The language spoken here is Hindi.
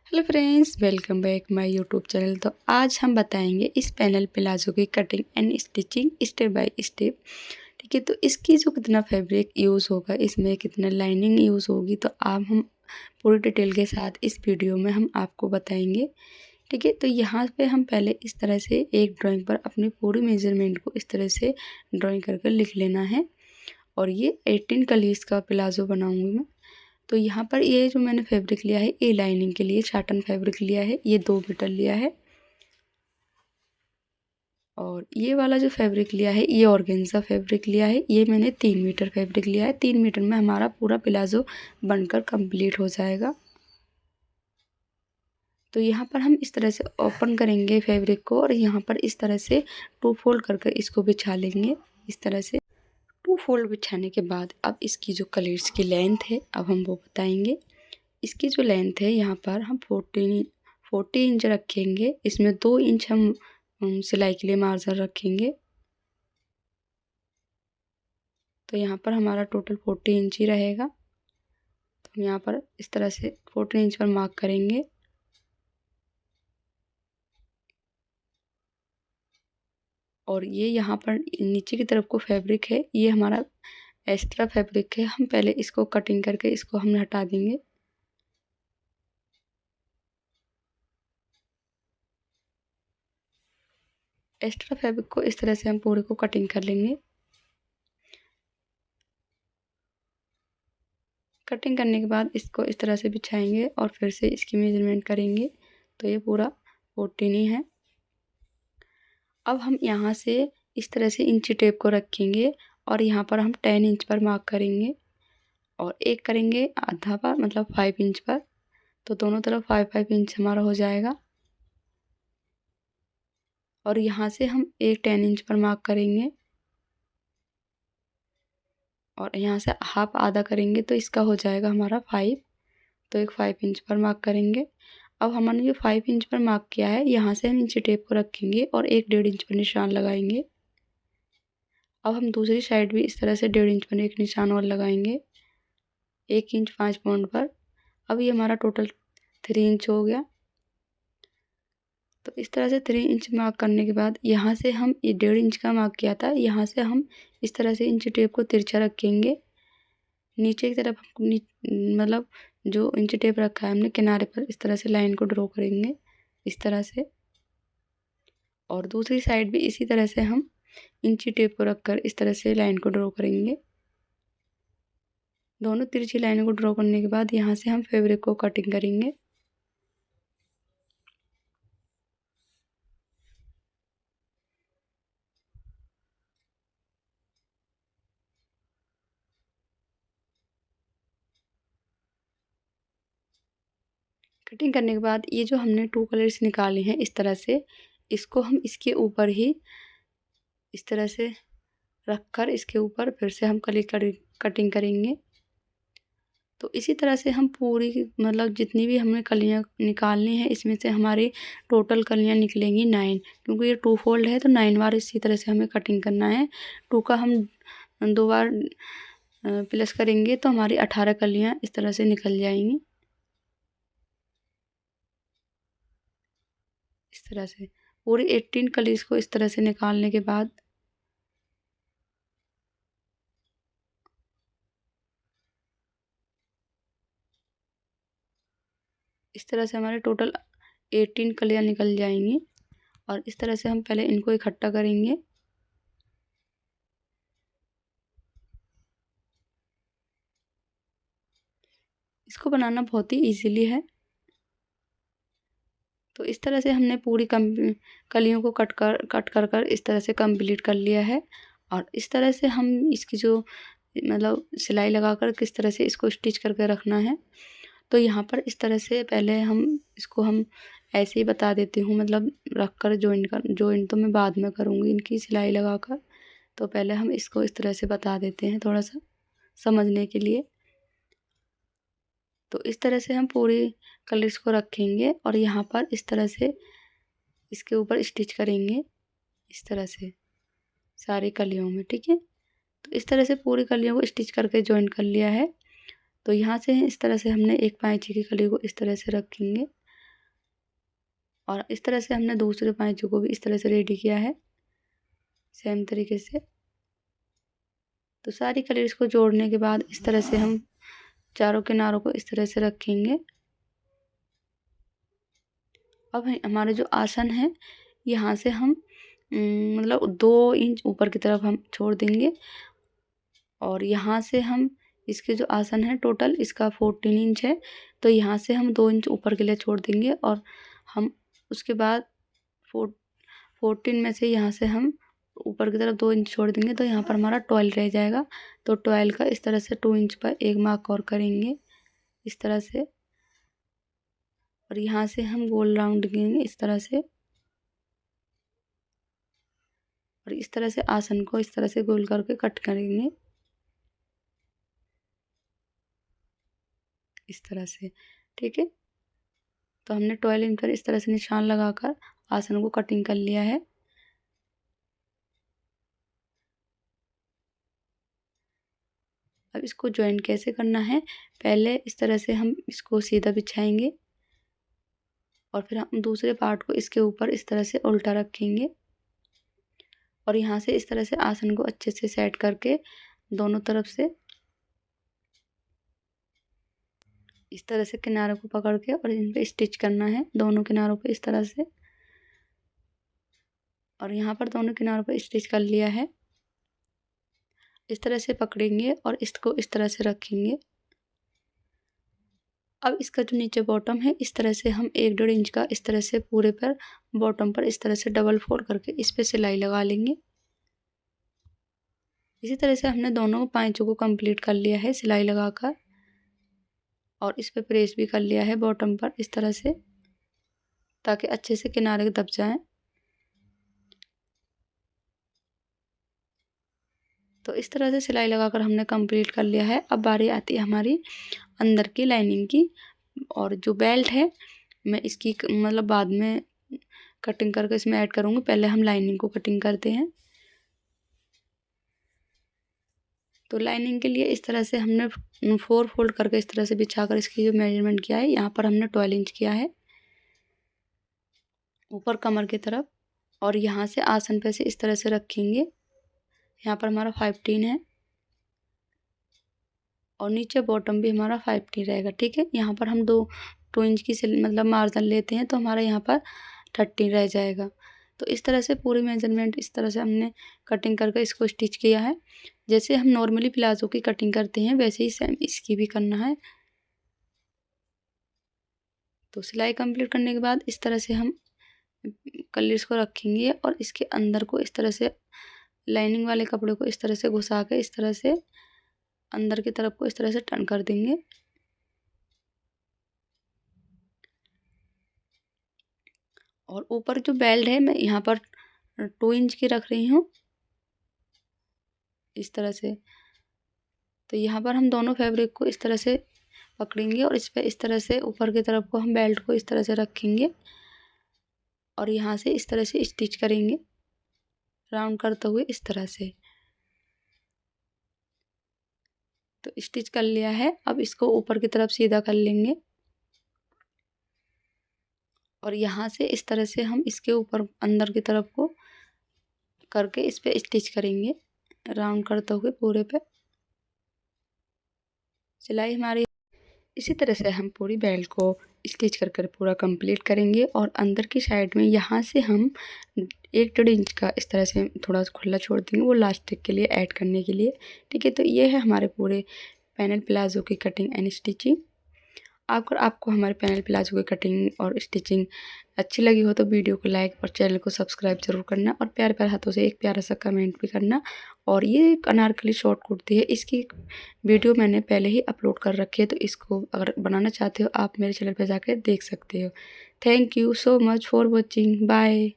Hello friends, welcome back my YouTube channel. तो आज हम बताएंगे इस पैनल प्लाजो की cutting and stitching step by step. ठीक है, तो इसकी जो कितना फैब्रिक यूज़ होगा, इसमें कितना लाइनिंग यूज़ होगी, तो आप हम पूरी डिटेल के साथ इस वीडियो में हम आपको बताएंगे। ठीक है, तो यहाँ पे हम पहले इस तरह से एक ड्राइंग पर अपनी पूरी मेजरमेंट को इस तरह से ड्राइंग करके लिख लेना है। और ये 18 कलीज का प्लाजो बनाऊँगी मैं। तो यहाँ पर ये जो मैंने फैब्रिक लिया है, ये लाइनिंग के लिए साटन फैब्रिक लिया है, ये 2 मीटर लिया है। और ये वाला जो फैब्रिक लिया है, ये ऑर्गेन्जा फैब्रिक लिया है, ये मैंने 3 मीटर फैब्रिक लिया है। 3 मीटर में हमारा पूरा प्लाजो बनकर कंप्लीट हो जाएगा। तो यहाँ पर हम इस तरह से ओपन करेंगे फैब्रिक को और यहाँ पर इस तरह से 2 फोल्ड करके इसको बिछा लेंगे। इस तरह से 2 फोल्ड बिछाने के बाद अब इसकी जो कलीट्स की लेंथ है, अब हम वो बताएंगे। इसकी जो लेंथ है, यहाँ पर हम 40 इंच रखेंगे। इसमें 2 इंच हम सिलाई के लिए मार्जिन रखेंगे। तो यहाँ पर हमारा टोटल 40 इंच ही रहेगा। तो हम यहाँ पर इस तरह से 40 इंच पर मार्क करेंगे। और ये यहाँ पर नीचे की तरफ को फैब्रिक है, ये हमारा एक्स्ट्रा फैब्रिक है। हम पहले इसको कटिंग करके इसको हम हटा देंगे। एक्स्ट्रा फैब्रिक को इस तरह से हम पूरे को कटिंग कर लेंगे। कटिंग करने के बाद इसको इस तरह से बिछाएंगे और फिर से इसकी मेजरमेंट करेंगे। तो ये पूरा 14 ही है। अब हम यहाँ से इस तरह से इंची टेप को रखेंगे और यहाँ पर हम 10 इंच पर मार्क करेंगे और एक करेंगे आधा पर, मतलब 5 इंच पर। तो दोनों तरफ 5 इंच हमारा हो जाएगा। और यहाँ से हम एक 10 इंच पर मार्क करेंगे और यहाँ से हाफ आधा करेंगे, तो इसका हो जाएगा हमारा 5। तो एक 5 इंच पर मार्क करेंगे। अब हमने जो 5 इंच पर मार्क किया है, यहाँ से हम इंची टेप को रखेंगे और एक 1.5 इंच पर निशान लगाएंगे। अब हम दूसरी साइड भी इस तरह से 1.5 इंच पर एक निशान और लगाएंगे, 1 इंच 5 पॉइंट पर। अब ये हमारा टोटल 3 इंच हो गया। तो इस तरह से 3 इंच मार्क करने के बाद यहाँ से हम ये 1.5 इंच का मार्क किया था, यहाँ से हम इस तरह से इंची टेप को तिरछा रखेंगे। नीचे की तरफ मतलब जो इंची टेप रखा है हमने किनारे पर, इस तरह से लाइन को ड्रॉ करेंगे इस तरह से। और दूसरी साइड भी इसी तरह से हम इंची टेप को रखकर इस तरह से लाइन को ड्रॉ करेंगे। दोनों तिरछी लाइनों को ड्रॉ करने के बाद यहाँ से हम फैब्रिक को कटिंग करेंगे। कटिंग करने के बाद ये जो हमने 2 कलर्स निकाले हैं इस तरह से, इसको हम इसके ऊपर ही इस तरह से रखकर इसके ऊपर फिर से हम कटिंग करेंगे। तो इसी तरह से हम पूरी, मतलब जितनी भी हमने कलियाँ निकालनी है, इसमें से हमारी टोटल कलियाँ निकलेंगी 9, क्योंकि ये 2 फोल्ड है तो 9 बार इसी तरह से हमें कटिंग करना है। 2 का हम 2 बार प्लस करेंगे तो हमारी 18 कलियाँ इस तरह से निकल जाएंगी। इस तरह से पूरी 18 कलीज को इस तरह से निकालने के बाद इस तरह से हमारे टोटल 18 कलियाँ निकल जाएंगी। और इस तरह से हम पहले इनको इकट्ठा करेंगे। इसको बनाना बहुत ही इजीली है। तो इस तरह से हमने पूरी कलियों को कट कर इस तरह से कंप्लीट कर लिया है। और इस तरह से हम इसकी जो, मतलब सिलाई लगाकर किस तरह से इसको स्टिच करके रखना है। तो यहाँ पर इस तरह से पहले हम ऐसे ही बता देती हूँ, मतलब रख कर जॉइंट तो मैं बाद में करूँगी इनकी सिलाई लगाकर। तो पहले हम इसको इस तरह से बता देते हैं थोड़ा सा समझने के लिए। तो इस तरह से हम पूरी कलर्स को रखेंगे और यहाँ पर इस तरह से इसके ऊपर स्टिच करेंगे इस तरह से सारी कलियों में। ठीक है, तो इस तरह से पूरी कलियों को स्टिच करके जॉइन कर लिया है। तो यहाँ से इस तरह से हमने एक पाँचे की कली को इस तरह से रखेंगे और इस तरह से हमने दूसरे पाइचों को भी इस तरह से रेडी किया है सेम तरीके से। तो सारी कलीस को जोड़ने के बाद इस तरह से हम चारों किनारों को इस तरह से रखेंगे। अब हमारे जो आसन है यहाँ से हम मतलब 2 इंच ऊपर की तरफ हम छोड़ देंगे और यहाँ से हम इसके जो आसन है टोटल इसका 14 इंच है, तो यहाँ से हम 2 इंच ऊपर के लिए छोड़ देंगे और हम उसके बाद 14 में से यहाँ से हम ऊपर की तरफ 2 इंच छोड़ देंगे, तो यहाँ पर हमारा 12 रह जाएगा। तो 12 का इस तरह से 2 इंच पर एक मार्क और करेंगे इस तरह से, और यहाँ से हम गोल राउंड लेंगे इस तरह से, और इस तरह से आसन को इस तरह से गोल करके कट करेंगे इस तरह से। ठीक है, तो हमने 12 इंच पर इस तरह से निशान लगाकर आसन को कटिंग कर लिया है। अब इसको ज्वाइन कैसे करना है, पहले इस तरह से हम इसको सीधा बिछाएंगे और फिर हम दूसरे पार्ट को इसके ऊपर इस तरह से उल्टा रखेंगे और यहाँ से इस तरह से आसन को अच्छे से सेट करके दोनों तरफ से इस तरह से किनारों को पकड़ के और इन पे स्टिच करना है दोनों किनारों पे इस तरह से, और यहाँ पर दोनों किनारों पे स्टिच कर लिया है। इस तरह से पकड़ेंगे और इसको इस तरह से रखेंगे। अब इसका जो नीचे बॉटम है इस तरह से हम 1-1.5 इंच का इस तरह से पूरे पर बॉटम पर इस तरह से डबल फोल्ड करके इस पे सिलाई लगा लेंगे। इसी तरह से हमने दोनों पाइचों को कंप्लीट कर लिया है सिलाई लगाकर, और इस पे प्रेस भी कर लिया है बॉटम पर इस तरह से, ताकि अच्छे से किनारे दब जाएं। तो इस तरह से सिलाई लगाकर हमने कंप्लीट कर लिया है। अब बारी आती है हमारी अंदर की लाइनिंग की, और जो बेल्ट है मैं इसकी मतलब बाद में कटिंग करके इसमें ऐड करूँगी, पहले हम लाइनिंग को कटिंग करते हैं। तो लाइनिंग के लिए इस तरह से हमने 4 फोल्ड करके इस तरह से बिछाकर इसकी जो मेजरमेंट किया है, यहाँ पर हमने 12 इंच किया है ऊपर कमर की तरफ, और यहाँ से आसन पे से इस तरह से रखेंगे। यहाँ पर हमारा 15 है और नीचे बॉटम भी हमारा 15 रहेगा। ठीक है, यहाँ पर हम 2 इंच की मतलब मार्जिन लेते हैं, तो हमारा यहाँ पर 13 रह जाएगा। तो इस तरह से पूरी मेजरमेंट इस तरह से हमने कटिंग करके इसको स्टिच किया है। जैसे हम नॉर्मली प्लाजो की कटिंग करते हैं वैसे ही सेम इसकी भी करना है। तो सिलाई कंप्लीट करने के बाद इस तरह से हम कलीस को रखेंगे और इसके अंदर को इस तरह से लाइनिंग वाले कपड़े को इस तरह से घुसा के इस तरह से अंदर की तरफ को इस तरह से टर्न कर देंगे। और ऊपर जो बेल्ट है मैं यहाँ पर 2 इंच की रख रही हूँ इस तरह से। तो यहाँ पर हम दोनों फैब्रिक को इस तरह से पकड़ेंगे और इस पर इस तरह से ऊपर की तरफ को हम बेल्ट को इस तरह से रखेंगे और यहाँ से इस तरह से स्टिच करेंगे राउंड करते हुए इस तरह से। तो स्टिच कर लिया है। अब इसको ऊपर की तरफ सीधा कर लेंगे और यहाँ से इस तरह से हम इसके ऊपर अंदर की तरफ को करके इस पे स्टिच करेंगे राउंड करते हुए पूरे पे। सिलाई हमारी इसी तरह से हम पूरी बेल्ट को स्टिच कर कर पूरा कंप्लीट करेंगे और अंदर की साइड में यहाँ से हम 1-1.5 इंच का इस तरह से थोड़ा सा खुला छोड़ देंगे, वो लास्टिक के लिए ऐड करने के लिए। ठीक है, तो ये है हमारे पूरे पैनल प्लाजो की कटिंग एंड स्टिचिंग। अगर आपको हमारे पैनल प्लाजो की कटिंग और स्टिचिंग अच्छी लगी हो तो वीडियो को लाइक और चैनल को सब्सक्राइब जरूर करना और प्यारे प्यारे हाथों से एक प्यारा सा कमेंट भी करना। और ये एक अनारकली शॉर्ट कुर्ती है, इसकी वीडियो मैंने पहले ही अपलोड कर रखी है, तो इसको अगर बनाना चाहते हो आप मेरे चैनल पर जाकर देख सकते हो। Thank you so much for watching, bye.